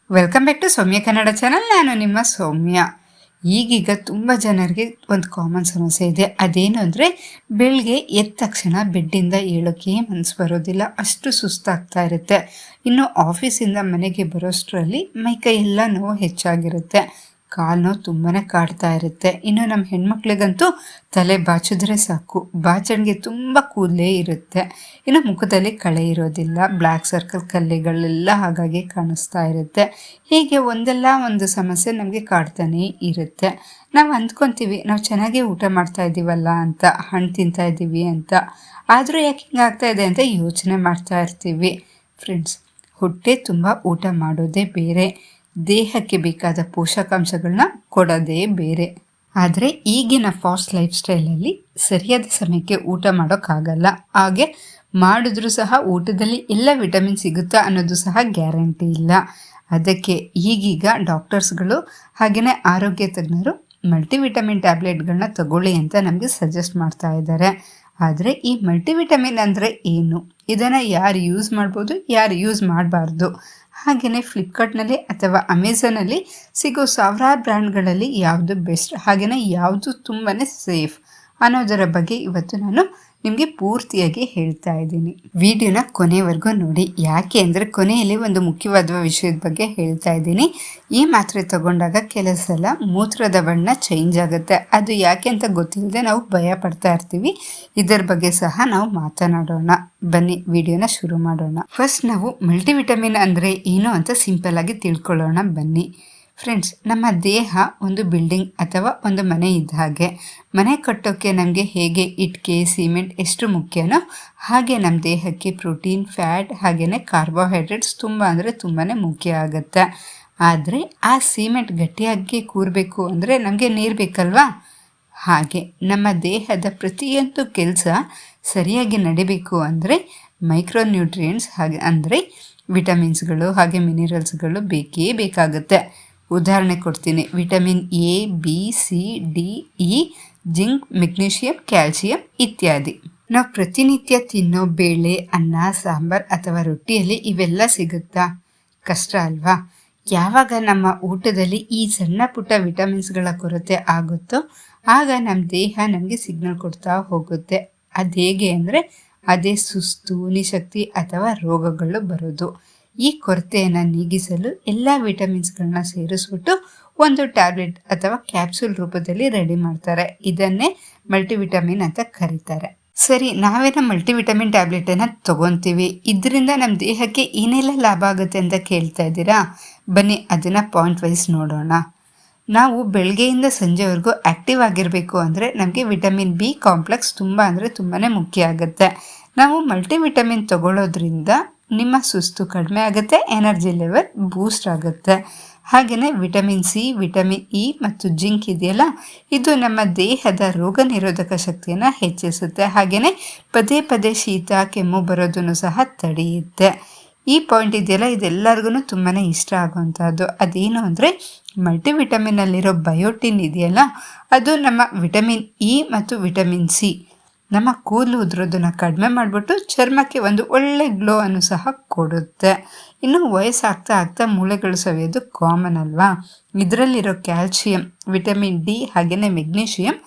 Welcome back to Soumya Kannada channel. ನಾನು ನಿಮ್ಮ ಸೌಮ್ಯ. ಈಗೀಗ ತುಂಬ ಜನರಿಗೆ ಒಂದು ಕಾಮನ್ ಸಮಸ್ಯೆ ಇದೆ. ಅದೇನು ಅಂದರೆ ಬೆಳಗ್ಗೆ ಎದ್ದ ತಕ್ಷಣ ಬೆಡ್ಡಿಂದ ಏಳೋಕ್ಕೆ ಮನಸ್ಸು ಬರೋದಿಲ್ಲ, ಅಷ್ಟು ಸುಸ್ತಾಗ್ತಾ ಇರುತ್ತೆ. ಇನ್ನು ಆಫೀಸಿಂದ ಮನೆಗೆ ಬರೋಷ್ಟರಲ್ಲಿ ಮೈಕೈ ಎಲ್ಲ ನೋವು ಹೆಚ್ಚಾಗಿರುತ್ತೆ, ಕಾಲು ನೋವು ತುಂಬಾ ಕಾಡ್ತಾ ಇರುತ್ತೆ. ಇನ್ನು ನಮ್ಮ ಹೆಣ್ಮಕ್ಳಿಗಂತೂ ತಲೆ ಬಾಚಿದ್ರೆ ಸಾಕು, ಬಾಚಣಿಗೆ ತುಂಬ ಕೂದಲೇ ಇರುತ್ತೆ. ಇನ್ನು ಮುಖದಲ್ಲಿ ಕಳೆ ಇರೋದಿಲ್ಲ, ಬ್ಲ್ಯಾಕ್ ಸರ್ಕಲ್ ಕಲೆಗಳೆಲ್ಲ ಹಾಗಾಗಿ ಕಾಣಿಸ್ತಾ ಇರುತ್ತೆ. ಹೀಗೆ ಒಂದಲ್ಲ ಒಂದು ಸಮಸ್ಯೆ ನಮಗೆ ಕಾಡ್ತಾನೇ ಇರುತ್ತೆ. ನಾವು ಅಂದ್ಕೊತೀವಿ ನಾವು ಚೆನ್ನಾಗೇ ಊಟ ಮಾಡ್ತಾ ಇದ್ದೀವಲ್ಲ ಅಂತ, ಹಣ್ಣು ತಿಂತಾ ಇದ್ದೀವಿ ಅಂತ. ಆದರೂ ಯಾಕೆ ಹಿಂಗಾಗ್ತಾ ಇದೆ ಅಂತ ಯೋಚನೆ ಮಾಡ್ತಾ ಇರ್ತೀವಿ. ಫ್ರೆಂಡ್ಸ್, ಹೊಟ್ಟೆ ತುಂಬ ಊಟ ಮಾಡೋದೇ ಬೇರೆ, ದೇಹಕ್ಕೆ ಬೇಕಾದ ಪೋಷಕಾಂಶಗಳನ್ನ ಕೊಡೋದೇ ಬೇರೆ. ಆದರೆ ಈಗಿನ ಫಾಸ್ಟ್ ಲೈಫ್ ಸ್ಟೈಲಲ್ಲಿ ಸರಿಯಾದ ಸಮಯಕ್ಕೆ ಊಟ ಮಾಡೋಕ್ಕಾಗಲ್ಲ. ಹಾಗೆ ಮಾಡಿದ್ರೂ ಸಹ ಊಟದಲ್ಲಿ ಎಲ್ಲ ವಿಟಮಿನ್ ಸಿಗುತ್ತಾ ಅನ್ನೋದು ಸಹ ಗ್ಯಾರಂಟಿ ಇಲ್ಲ. ಅದಕ್ಕೆ ಈಗೀಗ ಡಾಕ್ಟರ್ಸ್ಗಳು ಹಾಗೆಯೇ ಆರೋಗ್ಯ ತಜ್ಞರು ಮಲ್ಟಿವಿಟಮಿನ್ ಟ್ಯಾಬ್ಲೆಟ್ಗಳನ್ನ ತಗೊಳ್ಳಿ ಅಂತ ನಮಗೆ ಸಜೆಸ್ಟ್ ಮಾಡ್ತಾ ಇದ್ದಾರೆ. ಆದರೆ ಈ ಮಲ್ಟಿವಿಟಮಿನ್ ಅಂದರೆ ಏನು, ಇದನ್ನು ಯಾರು ಯೂಸ್ ಮಾಡ್ಬೋದು, ಯಾರು ಯೂಸ್ ಮಾಡಬಾರ್ದು, ಹಾಗೆಯೇ ಫ್ಲಿಪ್ಕಾರ್ಟ್ನಲ್ಲಿ ಅಥವಾ ಅಮೆಝಾನಲ್ಲಿ ಸಿಗೋ ಸಾವಿರಾರು ಬ್ರ್ಯಾಂಡ್ಗಳಲ್ಲಿ ಯಾವುದು ಬೆಸ್ಟ್, ಹಾಗೆಯೇ ಯಾವುದು ತುಂಬಾ ಸೇಫ್ ಅನ್ನೋದರ ಬಗ್ಗೆ ಇವತ್ತು ನಾನು ನಿಮಗೆ ಪೂರ್ತಿಯಾಗಿ ಹೇಳ್ತಾ ಇದ್ದೀನಿ. ವಿಡಿಯೋನ ಕೊನೆವರೆಗೂ ನೋಡಿ. ಯಾಕೆ ಅಂದರೆ ಕೊನೆಯಲ್ಲಿ ಒಂದು ಮುಖ್ಯವಾದ ವಿಷಯದ ಬಗ್ಗೆ ಹೇಳ್ತಾ ಇದ್ದೀನಿ. ಈ ಮಾತ್ರೆ ತಗೊಂಡಾಗ ಕೆಲವು ಸಲ ಮೂತ್ರದ ಬಣ್ಣ ಚೇಂಜ್ ಆಗುತ್ತೆ. ಅದು ಯಾಕೆ ಅಂತ ಗೊತ್ತಿಲ್ಲದೆ ನಾವು ಭಯ ಪಡ್ತಾ ಇರ್ತೀವಿ. ಇದರ ಬಗ್ಗೆ ಸಹ ನಾವು ಮಾತನಾಡೋಣ. ಬನ್ನಿ ವಿಡಿಯೋನ ಶುರು ಮಾಡೋಣ. ಫಸ್ಟ್ ನಾವು ಮಲ್ಟಿವಿಟಮಿನ್ ಅಂದರೆ ಏನು ಅಂತ ಸಿಂಪಲ್ ಆಗಿ ತಿಳ್ಕೊಳ್ಳೋಣ ಬನ್ನಿ. ಫ್ರೆಂಡ್ಸ್, ನಮ್ಮ ದೇಹ ಒಂದು ಬಿಲ್ಡಿಂಗ್ ಅಥವಾ ಒಂದು ಮನೆ ಇದ್ದ ಹಾಗೆ. ಮನೆ ಕಟ್ಟೋಕ್ಕೆ ನಮಗೆ ಹೇಗೆ ಇಟ್ಟಿಗೆ ಸಿಮೆಂಟ್ ಎಷ್ಟು ಮುಖ್ಯನೋ ಹಾಗೆ ನಮ್ಮ ದೇಹಕ್ಕೆ ಪ್ರೋಟೀನ್, ಫ್ಯಾಟ್ ಹಾಗೆಯೇ ಕಾರ್ಬೋಹೈಡ್ರೇಟ್ಸ್ ತುಂಬ ಅಂದರೆ ತುಂಬಾ ಮುಖ್ಯ ಆಗುತ್ತೆ. ಆದರೆ ಆ ಸಿಮೆಂಟ್ ಗಟ್ಟಿಯಾಗಿ ಕೂರಬೇಕು ಅಂದರೆ ನಮಗೆ ನೀರು ಬೇಕಲ್ವಾ? ಹಾಗೆ ನಮ್ಮ ದೇಹದ ಪ್ರತಿಯೊಂದು ಕೆಲಸ ಸರಿಯಾಗಿ ನಡಿಬೇಕು ಅಂದರೆ ಮೈಕ್ರೋನ್ಯೂಟ್ರಿಯೆಂಟ್ಸ್ ಹಾಗೆ ಅಂದರೆ ವಿಟಮಿನ್ಸ್ಗಳು ಹಾಗೆ ಮಿನರಲ್ಸ್ಗಳು ಬೇಕೇ ಬೇಕಾಗುತ್ತೆ. ಉದಾಹರಣೆ ಕೊಡ್ತೀನಿ. Vitamin A, B, C, D, E, zinc, magnesium, calcium ಇತ್ಯಾದಿ. ನಾವು ಪ್ರತಿನಿತ್ಯ ತಿನ್ನೋ ಬೇಳೆ, ಅನ್ನ, ಸಾಂಬಾರ್ ಅಥವಾ ರೊಟ್ಟಿಯಲ್ಲಿ ಇವೆಲ್ಲ ಸಿಗುತ್ತಾ? ಕಷ್ಟ ಅಲ್ವಾ? ಯಾವಾಗ ನಮ್ಮ ಊಟದಲ್ಲಿ ಈ ಸಣ್ಣ ಪುಟ್ಟ ವಿಟಮಿನ್ಸ್ಗಳ ಕೊರತೆ ಆಗುತ್ತೋ ಆಗ ನಮ್ಮ ದೇಹ ನಮಗೆ ಸಿಗ್ನಲ್ ಕೊಡ್ತಾ ಹೋಗುತ್ತೆ. ಅದು ಹೇಗೆ ಅಂದರೆ ಅದೇ ಸುಸ್ತು, ನಿಶಕ್ತಿ ಅಥವಾ ರೋಗಗಳು ಬರೋದು. ಈ ಕೊರತೆಯನ್ನು ನೀಗಿಸಲು ಎಲ್ಲ ವಿಟಮಿನ್ಸ್ಗಳನ್ನ ಸೇರಿಸ್ಬಿಟ್ಟು ಒಂದು ಟ್ಯಾಬ್ಲೆಟ್ ಅಥವಾ ಕ್ಯಾಪ್ಸೂಲ್ ರೂಪದಲ್ಲಿ ರೆಡಿ ಮಾಡ್ತಾರೆ. ಇದನ್ನೇ ಮಲ್ಟಿವಿಟಮಿನ್ ಅಂತ ಕರೀತಾರೆ. ಸರಿ, ನಾವೇನೋ ಮಲ್ಟಿವಿಟಮಿನ್ ಟ್ಯಾಬ್ಲೆಟನ್ನು ತೊಗೊತೀವಿ, ಇದರಿಂದ ನಮ್ಮ ದೇಹಕ್ಕೆ ಏನೆಲ್ಲ ಲಾಭ ಆಗುತ್ತೆ ಅಂತ ಕೇಳ್ತಾ ಇದ್ದೀರಾ? ಬನ್ನಿ ಅದನ್ನು ಪಾಯಿಂಟ್ ವೈಸ್ ನೋಡೋಣ. ನಾವು ಬೆಳಗ್ಗೆಯಿಂದ ಸಂಜೆವರೆಗೂ ಆ್ಯಕ್ಟಿವ್ ಆಗಿರಬೇಕು ಅಂದರೆ ನಮಗೆ ವಿಟಮಿನ್ ಬಿ ಕಾಂಪ್ಲೆಕ್ಸ್ ತುಂಬ ಅಂದರೆ ತುಂಬಾ ಮುಖ್ಯ ಆಗುತ್ತೆ. ನಾವು ಮಲ್ಟಿವಿಟಮಿನ್ ತಗೊಳ್ಳೋದ್ರಿಂದ ನಿಮ್ಮ ಸುಸ್ತು ಕಡಿಮೆ ಆಗುತ್ತೆ, ಎನರ್ಜಿ ಲೆವೆಲ್ ಬೂಸ್ಟ್ ಆಗುತ್ತೆ. ಹಾಗೆಯೇ ವಿಟಮಿನ್ ಸಿ, ವಿಟಮಿನ್ ಇ ಮತ್ತು ಜಿಂಕ್ ಇದೆಯಲ್ಲ, ಇದು ನಮ್ಮ ದೇಹದ ರೋಗ ನಿರೋಧಕ ಶಕ್ತಿಯನ್ನು ಹೆಚ್ಚಿಸುತ್ತೆ. ಹಾಗೆಯೇ ಪದೇ ಪದೇ ಶೀತ ಕೆಮ್ಮು ಬರೋದನ್ನು ಸಹ ತಡೆಯುತ್ತೆ. ಈ ಪಾಯಿಂಟ್ ಇದೆಯಲ್ಲ, ಇದೆಲ್ಲರಿಗೂ ತುಂಬಾ ಇಷ್ಟ ಆಗುವಂಥದ್ದು. ಅದೇನು ಅಂದರೆ ಮಲ್ಟಿವಿಟಮಿನಲ್ಲಿರೋ ಬಯೋಟಿನ್ ಇದೆಯಲ್ಲ, ಅದು ನಮ್ಮ ವಿಟಮಿನ್ ಇ ಮತ್ತು ವಿಟಮಿನ್ ಸಿ ನಮ್ಮ ಕೂದಲು ಉದುರೋದನ್ನು ಕಡಿಮೆ ಮಾಡಿಬಿಟ್ಟು ಚರ್ಮಕ್ಕೆ ಒಂದು ಒಳ್ಳೆ ಗ್ಲೋ ಅನ್ನು ಸಹ ಕೊಡುತ್ತೆ. ಇನ್ನು ವಯಸ್ಸಾಗ್ತಾ ಆಗ್ತಾ ಮೂಳೆಗಳು ಸವಿಯೋದು ಕಾಮನ್ ಅಲ್ವಾ? ಇದರಲ್ಲಿರೋ ಕ್ಯಾಲ್ಸಿಯಂ, ವಿಟಮಿನ್ ಡಿ ಹಾಗೆಯೇ ಮೆಗ್ನೀಷಿಯಂ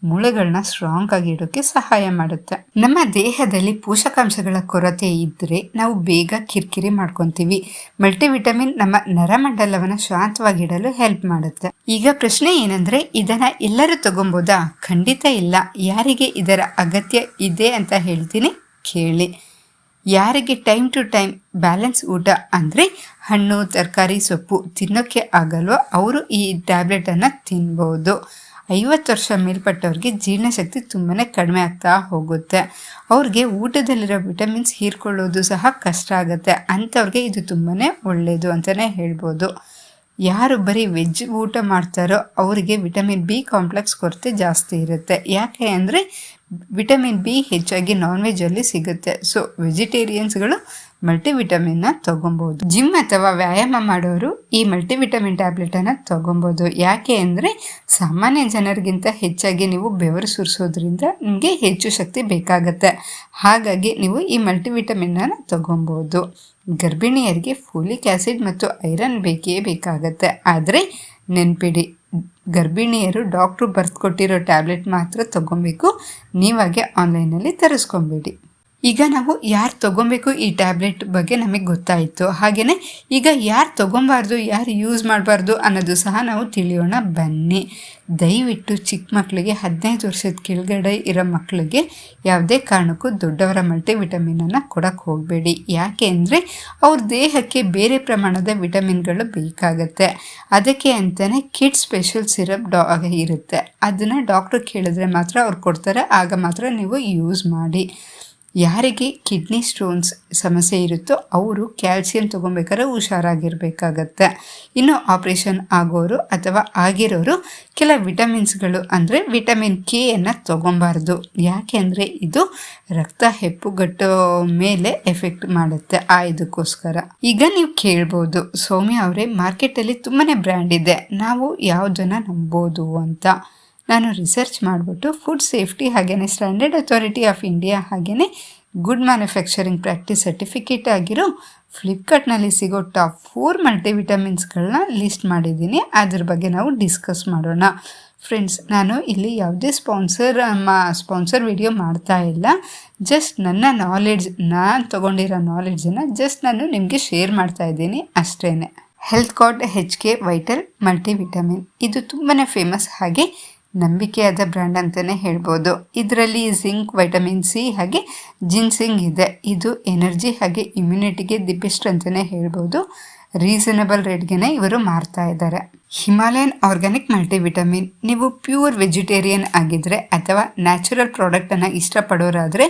ಮೂಳೆಗಳನ್ನ ಸ್ಟ್ರಾಂಗ್ ಆಗಿ ಇಡೋಕ್ಕೆ ಸಹಾಯ ಮಾಡುತ್ತೆ. ನಮ್ಮ ದೇಹದಲ್ಲಿ ಪೋಷಕಾಂಶಗಳ ಕೊರತೆ ಇದ್ದರೆ ನಾವು ಬೇಗ ಕಿರಿಕಿರಿ ಮಾಡ್ಕೊತೀವಿ. ಮಲ್ಟಿವಿಟಮಿನ್ ನಮ್ಮ ನರಮಂಡಲವನ್ನು ಶಾಂತವಾಗಿಡಲು ಹೆಲ್ಪ್ ಮಾಡುತ್ತೆ. ಈಗ ಪ್ರಶ್ನೆ ಏನಂದರೆ ಇದನ್ನು ಎಲ್ಲರೂ ತಗೊಬೋದಾ? ಖಂಡಿತ ಇಲ್ಲ. ಯಾರಿಗೆ ಇದರ ಅಗತ್ಯ ಇದೆ ಅಂತ ಹೇಳ್ತೀನಿ, ಕೇಳಿ. ಯಾರಿಗೆ ಟೈಮ್ ಟು ಟೈಮ್ ಬ್ಯಾಲೆನ್ಸ್ ಊಟ ಅಂದರೆ ಹಣ್ಣು, ತರಕಾರಿ, ಸೊಪ್ಪು ತಿನ್ನೋಕ್ಕೆ ಆಗಲ್ವೋ ಅವರು ಈ ಟ್ಯಾಬ್ಲೆಟನ್ನು ತಿನ್ಬೋದು. 50 ವರ್ಷ ಮೇಲ್ಪಟ್ಟವ್ರಿಗೆ ಜೀರ್ಣಶಕ್ತಿ ತುಂಬಾ ಕಡಿಮೆ ಆಗ್ತಾ ಹೋಗುತ್ತೆ. ಅವ್ರಿಗೆ ಊಟದಲ್ಲಿರೋ ವಿಟಮಿನ್ಸ್ ಹೀರ್ಕೊಳ್ಳೋದು ಸಹ ಕಷ್ಟ ಆಗುತ್ತೆ. ಅಂಥವ್ರಿಗೆ ಇದು ತುಂಬಾ ಒಳ್ಳೆಯದು ಅಂತಲೇ ಹೇಳ್ಬೋದು. ಯಾರು ಬರೀ ವೆಜ್ ಊಟ ಮಾಡ್ತಾರೋ ಅವರಿಗೆ ವಿಟಮಿನ್ ಬಿ ಕಾಂಪ್ಲೆಕ್ಸ್ ಕೊರತೆ ಜಾಸ್ತಿ ಇರುತ್ತೆ. ಯಾಕೆ ಅಂದರೆ ವಿಟಮಿನ್ ಬಿ ಹೆಚ್ಚಾಗಿ ನಾನ್ ವೆಜ್ಜಲ್ಲಿ ಸಿಗುತ್ತೆ. ಸೊ ವೆಜಿಟೇರಿಯನ್ಸ್ಗಳು ಮಲ್ಟಿವಿಟಮಿನ್ನ ತೊಗೊಬೋದು. ಜಿಮ್ ಅಥವಾ ವ್ಯಾಯಾಮ ಮಾಡೋರು ಈ ಮಲ್ಟಿವಿಟಮಿನ್ ಟ್ಯಾಬ್ಲೆಟನ್ನು ತೊಗೊಬೋದು. ಯಾಕೆ ಅಂದರೆ ಸಾಮಾನ್ಯ ಜನರಿಗಿಂತ ಹೆಚ್ಚಾಗಿ ನೀವು ಬೆವರು ಸುರಿಸೋದ್ರಿಂದ ನಿಮಗೆ ಹೆಚ್ಚು ಶಕ್ತಿ ಬೇಕಾಗತ್ತೆ. ಹಾಗಾಗಿ ನೀವು ಈ ಮಲ್ಟಿವಿಟಮಿನ್ನನ್ನು ತೊಗೊಬೋದು. ಗರ್ಭಿಣಿಯರಿಗೆ ಫೋಲಿಕ್ ಆ್ಯಸಿಡ್ ಮತ್ತು ಐರನ್ ಬೇಕೇ ಬೇಕಾಗತ್ತೆ. ಆದರೆ ನೆನ್ಪಿಡಿ, ಗರ್ಭಿಣಿಯರು ಡಾಕ್ಟ್ರು ಬರೆದುಕೊಟ್ಟಿರೋ ಟ್ಯಾಬ್ಲೆಟ್ ಮಾತ್ರ ತಗೊಬೇಕು. ನೀವಾಗೆ ಆನ್ಲೈನಲ್ಲಿ ತರಿಸ್ಕೊಬೇಡಿ. ಈಗ ನಾವು ಯಾರು ತೊಗೊಬೇಕು ಈ ಟ್ಯಾಬ್ಲೆಟ್ ಬಗ್ಗೆ ನಮಗೆ ಗೊತ್ತಾಯಿತು. ಹಾಗೆಯೇ ಈಗ ಯಾರು ತೊಗೊಬಾರ್ದು, ಯಾರು ಯೂಸ್ ಮಾಡಬಾರ್ದು ಅನ್ನೋದು ಸಹ ನಾವು ತಿಳಿಯೋಣ ಬನ್ನಿ. ದಯವಿಟ್ಟು ಚಿಕ್ಕ ಮಕ್ಕಳಿಗೆ 15 ವರ್ಷದ ಕೆಳಗಡೆ ಇರೋ ಮಕ್ಕಳಿಗೆ ಯಾವುದೇ ಕಾರಣಕ್ಕೂ ದೊಡ್ಡವರ ಮಲ್ಟಿವಿಟಮಿನನ್ನು ಕೊಡೋಕ್ಕೆ ಹೋಗಬೇಡಿ. ಯಾಕೆ ಅಂದರೆ ಅವ್ರ ದೇಹಕ್ಕೆ ಬೇರೆ ಪ್ರಮಾಣದ ವಿಟಮಿನ್ಗಳು ಬೇಕಾಗತ್ತೆ. ಅದಕ್ಕೆ ಅಂತಲೇ ಕಿಡ್ಸ್ ಸ್ಪೆಷಲ್ ಸಿರಪ್ ಇರುತ್ತೆ. ಅದನ್ನು ಡಾಕ್ಟ್ರು ಕೇಳಿದ್ರೆ ಮಾತ್ರ ಅವ್ರು ಕೊಡ್ತಾರೆ. ಆಗ ಮಾತ್ರ ನೀವು ಯೂಸ್ ಮಾಡಿ. ಯಾರಿಗೆ ಕಿಡ್ನಿ ಸ್ಟೋನ್ಸ್ ಸಮಸ್ಯೆ ಇರುತ್ತೋ ಅವರು ಕ್ಯಾಲ್ಸಿಯಂ ತೊಗೊಬೇಕಾದ್ರೆ ಹುಷಾರಾಗಿರಬೇಕಾಗತ್ತೆ. ಇನ್ನು ಆಪ್ರೇಷನ್ ಆಗೋರು ಅಥವಾ ಆಗಿರೋರು ಕೆಲ ವಿಟಮಿನ್ಸ್ಗಳು ಅಂದರೆ ವಿಟಮಿನ್ ಕೆಯನ್ನು ತೊಗೊಬಾರ್ದು. ಯಾಕೆ ಅಂದರೆ ಇದು ರಕ್ತ ಹೆಪ್ಪುಗಟ್ಟೋ ಮೇಲೆ ಎಫೆಕ್ಟ್ ಮಾಡುತ್ತೆ. ಇದಕ್ಕೋಸ್ಕರ ಈಗ ನೀವು ಕೇಳ್ಬೋದು, ಸೌಮ್ಯ ಅವರೇ ಮಾರ್ಕೆಟಲ್ಲಿ ತುಂಬಾ ಬ್ರ್ಯಾಂಡ್ ಇದೆ, ನಾವು ಯಾವುದನ್ನು ನಂಬೋದು ಅಂತ. ನಾನು ರಿಸರ್ಚ್ ಮಾಡಿಬಿಟ್ಟು ಫುಡ್ ಸೇಫ್ಟಿ ಹಾಗೆಯೇ ಸ್ಟ್ಯಾಂಡರ್ಡ್ ಅಥಾರಿಟಿ ಆಫ್ ಇಂಡಿಯಾ ಹಾಗೆಯೇ ಗುಡ್ ಮ್ಯಾನುಫ್ಯಾಕ್ಚರಿಂಗ್ ಪ್ರಾಕ್ಟೀಸ್ ಸರ್ಟಿಫಿಕೇಟ್ ಆಗಿರೋ ಫ್ಲಿಪ್ಕಾರ್ಟ್ನಲ್ಲಿ ಸಿಗೋ ಟಾಪ್ 4 ಮಲ್ಟಿವಿಟಮಿನ್ಸ್ಗಳನ್ನ ಲಿಸ್ಟ್ ಮಾಡಿದ್ದೀನಿ. ಅದ್ರ ಬಗ್ಗೆ ನಾವು ಡಿಸ್ಕಸ್ ಮಾಡೋಣ. ಫ್ರೆಂಡ್ಸ್, ನಾನು ಇಲ್ಲಿ ಯಾವುದೇ ಸ್ಪಾನ್ಸರ್ ವಿಡಿಯೋ ಮಾಡ್ತಾ ಇಲ್ಲ. ಜಸ್ಟ್ ನನ್ನ ನಾಲೆಡ್ಜ್, ನಾನು ತೊಗೊಂಡಿರೋ ನಾಲೆಡ್ಜನ್ನು ಜಸ್ಟ್ ನಾನು ನಿಮಗೆ ಶೇರ್ ಮಾಡ್ತಾ ಇದ್ದೀನಿ ಅಷ್ಟೇ. Health card HK vital multivitamin ಇದು ತುಂಬಾ ಫೇಮಸ್ ಹಾಗೆ ನಂಬಿಕೆಯಾದ ಬ್ರ್ಯಾಂಡ್ ಅಂತಲೇ ಹೇಳ್ಬೋದು. ಇದರಲ್ಲಿ ಜಿಂಕ್, ವೈಟಮಿನ್ ಸಿ ಹಾಗೆ ಜಿನ್ಸಿಂಗ್ ಇದೆ. ಇದು ಎನರ್ಜಿ ಹಾಗೆ ಇಮ್ಯುನಿಟಿಗೆ ದಿ ಬೆಸ್ಟ್ ಅಂತಲೇ ಹೇಳ್ಬೋದು. ರೀಸನಬಲ್ ರೇಟ್ಗೆ ಇವರು ಮಾರ್ತಾ ಇದ್ದಾರೆ. ಹಿಮಾಲಯನ್ ಆರ್ಗ್ಯಾನಿಕ್ ಮಲ್ಟಿವಿಟಮಿನ್, ನೀವು ಪ್ಯೂರ್ ವೆಜಿಟೇರಿಯನ್ ಆಗಿದ್ದರೆ ಅಥವಾ ನ್ಯಾಚುರಲ್ ಪ್ರಾಡಕ್ಟನ್ನು ಇಷ್ಟಪಡೋರಾದರೆ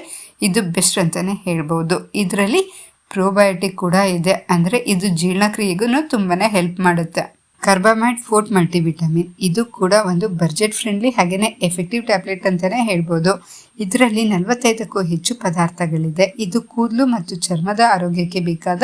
ಇದು ಬೆಸ್ಟ್ ಅಂತಲೇ ಹೇಳ್ಬೋದು. ಇದರಲ್ಲಿ ಪ್ರೋಬಯೋಟಿಕ್ ಕೂಡ ಇದೆ, ಅಂದರೆ ಇದು ಜೀರ್ಣಕ್ರಿಯೆಗೂ ತುಂಬಾ ಹೆಲ್ಪ್ ಮಾಡುತ್ತೆ. ಕಾರ್ಬಾಮೈಡ್ ಫೋರ್ಟ್ ಮಲ್ಟಿವಿಟಮಿನ್, ಇದು ಕೂಡ ಒಂದು ಬಜೆಟ್ ಫ್ರೆಂಡ್ಲಿ ಹಾಗೆಯೇ ಎಫೆಕ್ಟಿವ್ ಟ್ಯಾಬ್ಲೆಟ್ ಅಂತಲೇ ಹೇಳ್ಬೋದು. ಇದರಲ್ಲಿ 45ಕ್ಕೂ ಹೆಚ್ಚು ಪದಾರ್ಥಗಳಿದೆ. ಇದು ಕೂದಲು ಮತ್ತು ಚರ್ಮದ ಆರೋಗ್ಯಕ್ಕೆ ಬೇಕಾದ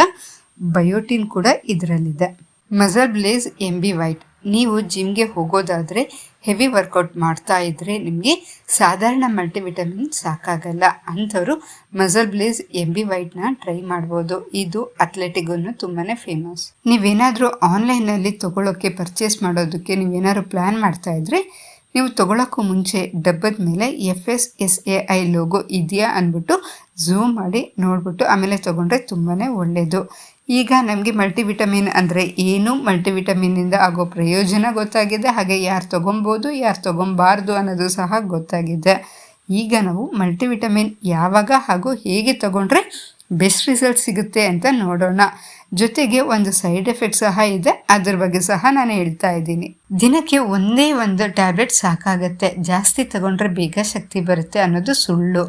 ಬಯೋಟಿನ್ ಕೂಡ ಇದರಲ್ಲಿದೆ. ಮಸಲ್ ಬ್ಲೇಸ್ MB ವೈಟ್, ನೀವು ಜಿಮ್ಗೆ ಹೋಗೋದಾದರೆ ಹೆವಿ ವರ್ಕೌಟ್ ಮಾಡ್ತಾ ಇದ್ದರೆ ನಿಮಗೆ ಸಾಧಾರಣ ಮಲ್ಟಿವಿಟಮಿನ್ ಸಾಕಾಗಲ್ಲ. ಅಂಥವರು ಮಸಲ್ ಬ್ಲೇಸ್ MB ವೈಟ್ನ ಟ್ರೈ ಮಾಡ್ಬೋದು. ಇದು ಅಥ್ಲೆಟಿಗೂ ತುಂಬಾ ಫೇಮಸ್. ನೀವೇನಾದರೂ ಆನ್ಲೈನಲ್ಲಿ ತೊಗೊಳೋಕ್ಕೆ ಪರ್ಚೇಸ್ ಮಾಡೋದಕ್ಕೆ ನೀವೇನಾದ್ರು ಪ್ಲ್ಯಾನ್ ಮಾಡ್ತಾ ಇದ್ದರೆ ನೀವು ತೊಗೊಳಕ್ಕೂ ಮುಂಚೆ ಡಬ್ಬದ ಮೇಲೆ FSSAI ಲೋಗೋ ಇದೆಯಾ ಅಂದ್ಬಿಟ್ಟು ಝೂಮ್ ಮಾಡಿ ನೋಡಿಬಿಟ್ಟು ಆಮೇಲೆ ತೊಗೊಂಡ್ರೆ ತುಂಬಾ ಒಳ್ಳೆಯದು. ಈಗ ನಮಗೆ ಮಲ್ಟಿವಿಟಮಿನ್ ಅಂದರೆ ಏನು, ಮಲ್ಟಿವಿಟಮಿನ್ನಿಂದ ಆಗೋ ಪ್ರಯೋಜನ ಗೊತ್ತಾಗಿದೆ. ಹಾಗೆ ಯಾರು ತೊಗೊಬೋದು, ಯಾರು ತೊಗೊಬಾರ್ದು ಅನ್ನೋದು ಸಹ ಗೊತ್ತಾಗಿದೆ. ಈಗ ನಾವು ಮಲ್ಟಿವಿಟಮಿನ್ ಯಾವಾಗ ಹಾಗೂ ಹೇಗೆ ತೊಗೊಂಡ್ರೆ ಬೆಸ್ಟ್ ರಿಸಲ್ಟ್ ಸಿಗುತ್ತೆ ಅಂತ ನೋಡೋಣ. ಜೊತೆಗೆ ಒಂದು ಸೈಡ್ ಎಫೆಕ್ಟ್ ಸಹ ಇದೆ, ಅದ್ರ ಬಗ್ಗೆ ಸಹ ನಾನು ಹೇಳ್ತಾ ಇದ್ದೀನಿ. ದಿನಕ್ಕೆ ಒಂದೇ ಒಂದು ಟ್ಯಾಬ್ಲೆಟ್ ಸಾಕಾಗತ್ತೆ, ಜಾಸ್ತಿ ತಗೊಂಡ್ರೆ ಬೇಗ ಶಕ್ತಿ ಬರುತ್ತೆ ಅನ್ನೋದು ಸುಳ್ಳು.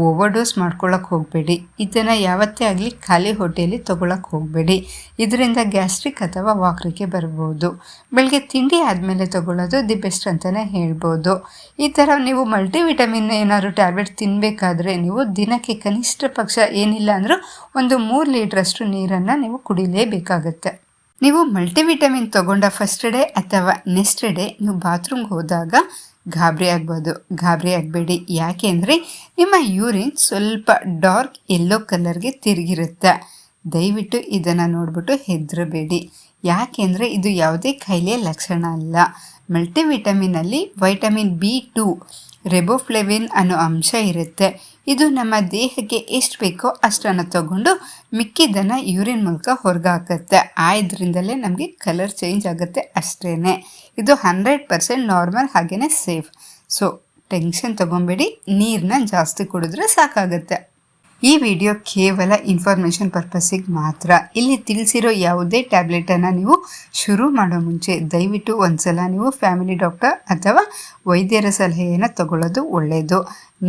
ಓವರ್ಡೋಸ್ ಮಾಡ್ಕೊಳ್ಳೋಕೆ ಹೋಗಬೇಡಿ. ಇದನ್ನು ಯಾವತ್ತೇ ಆಗಲಿ ಖಾಲಿ ಹೊಟ್ಟೆಯಲ್ಲಿ ತೊಗೊಳಕ್ಕೆ ಹೋಗಬೇಡಿ. ಇದರಿಂದ ಗ್ಯಾಸ್ಟ್ರಿಕ್ ಅಥವಾ ವಾಕರಿಕೆ ಬರ್ಬೋದು. ಬೆಳಗ್ಗೆ ತಿಂಡಿ ಆದಮೇಲೆ ತೊಗೊಳ್ಳೋದು ದಿ ಬೆಸ್ಟ್ ಅಂತಲೇ ಹೇಳ್ಬೋದು. ಈ ಥರ ನೀವು ಮಲ್ಟಿವಿಟಮಿನ್ ಏನಾದ್ರು ಟ್ಯಾಬ್ಲೆಟ್ ತಿನ್ನಬೇಕಾದ್ರೆ ನೀವು ದಿನಕ್ಕೆ ಕನಿಷ್ಠ ಪಕ್ಷ ಏನಿಲ್ಲ ಅಂದರೂ ಒಂದು 3 ಲೀಟ್ರಷ್ಟು ನೀರನ್ನು ನೀವು ಕುಡಿಲೇಬೇಕಾಗತ್ತೆ. ನೀವು ಮಲ್ಟಿವಿಟಮಿನ್ ತೊಗೊಂಡ ಫಸ್ಟ್ ಡೇ ಅಥವಾ ನೆಕ್ಸ್ಟ್ ಡೇ ನೀವು ಬಾತ್ರೂಮ್ಗೆ ಹೋದಾಗ ಗಾಬರಿ ಆಗಬೇಡಿ. ಯಾಕೆ ಅಂದರೆ ನಿಮ್ಮ ಯೂರಿನ್ ಸ್ವಲ್ಪ ಡಾರ್ಕ್ ಯೆಲ್ಲೋ ಕಲರ್ಗೆ ತಿರುಗಿರುತ್ತೆ. ದಯವಿಟ್ಟು ಇದನ್ನು ನೋಡಿಬಿಟ್ಟು ಹೆದರಬೇಡಿ. ಯಾಕೆಂದರೆ ಇದು ಯಾವುದೇ ಕಾಯಿಲೆಯ ಲಕ್ಷಣ ಅಲ್ಲ. ಮಲ್ಟಿವಿಟಮಿನಲ್ಲಿ ವೈಟಮಿನ್ B2 ರೆಬೋಫ್ಲೆವಿನ್ ಅನ್ನೋ ಅಂಶ ಇರುತ್ತೆ. ಇದು ನಮ್ಮ ದೇಹಕ್ಕೆ ಎಷ್ಟು ಬೇಕೋ ಅಷ್ಟನ್ನು ತಗೊಂಡು ಮಿಕ್ಕಿದ್ದನ್ನು ಯೂರಿನ್ ಮೂಲಕ ಹೊರಗೆ ಹಾಕುತ್ತೆ. ಇದರಿಂದಲೇ ನಮಗೆ ಕಲರ್ ಚೇಂಜ್ ಆಗುತ್ತೆ ಅಷ್ಟೇ. ಇದು 100% ನಾರ್ಮಲ್ ಹಾಗೆಯೇ ಸೇಫ್. ಸೊ ಟೆನ್ಷನ್ ತೊಗೊಬೇಡಿ, ನೀರನ್ನ ಜಾಸ್ತಿ ಕುಡಿದ್ರೆ ಸಾಕಾಗುತ್ತೆ. ಈ ವಿಡಿಯೋ ಕೇವಲ ಇನ್ಫಾರ್ಮೇಷನ್ ಪರ್ಪಸ್ಸಿಗೆ ಮಾತ್ರ. ಇಲ್ಲಿ ತಿಳಿಸಿರೋ ಯಾವುದೇ ಟ್ಯಾಬ್ಲೆಟನ್ನು ನೀವು ಶುರು ಮಾಡೋ ಮುಂಚೆ ದಯವಿಟ್ಟು ಒಂದ್ಸಲ ನೀವು ಫ್ಯಾಮಿಲಿ ಡಾಕ್ಟರ್ ಅಥವಾ ವೈದ್ಯರ ಸಲಹೆಯನ್ನು ತಗೊಳ್ಳೋದು ಒಳ್ಳೆಯದು.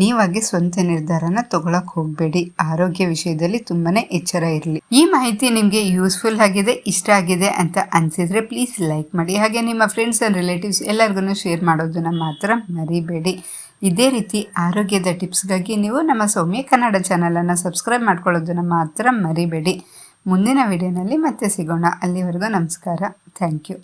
ನೀವಾಗಿ ಸ್ವಂತ ನಿರ್ಧಾರನ ತಗೊಳಕ್ಕೆ ಹೋಗಬೇಡಿ. ಆರೋಗ್ಯ ವಿಷಯದಲ್ಲಿ ತುಂಬಾ ಎಚ್ಚರ ಇರಲಿ. ಈ ಮಾಹಿತಿ ನಿಮಗೆ ಯೂಸ್ಫುಲ್ ಆಗಿದೆ, ಇಷ್ಟ ಆಗಿದೆ ಅಂತ ಅನಿಸಿದರೆ ಪ್ಲೀಸ್ ಲೈಕ್ ಮಾಡಿ. ಹಾಗೆ ನಿಮ್ಮ ಫ್ರೆಂಡ್ಸ್ ಆ್ಯಂಡ್ ರಿಲೇಟಿವ್ಸ್ ಎಲ್ಲರಿಗೂ ಶೇರ್ ಮಾಡೋದನ್ನು ಮಾತ್ರ ಮರಿಬೇಡಿ. ಇದೇ ರೀತಿ ಆರೋಗ್ಯದ ಟಿಪ್ಸ್ಗಾಗಿ ನೀವು ನಮ್ಮ ಸೌಮ್ಯ ಕನ್ನಡ ಚಾನಲನ್ನು ಸಬ್ಸ್ಕ್ರೈಬ್ ಮಾಡ್ಕೊಳ್ಳೋದನ್ನು ಮಾತ್ರ ಮರಿಬೇಡಿ. ಮುಂದಿನ ವಿಡಿಯೋನಲ್ಲಿ ಮತ್ತೆ ಸಿಗೋಣ. ಅಲ್ಲಿವರೆಗೂ ನಮಸ್ಕಾರ. Thank you.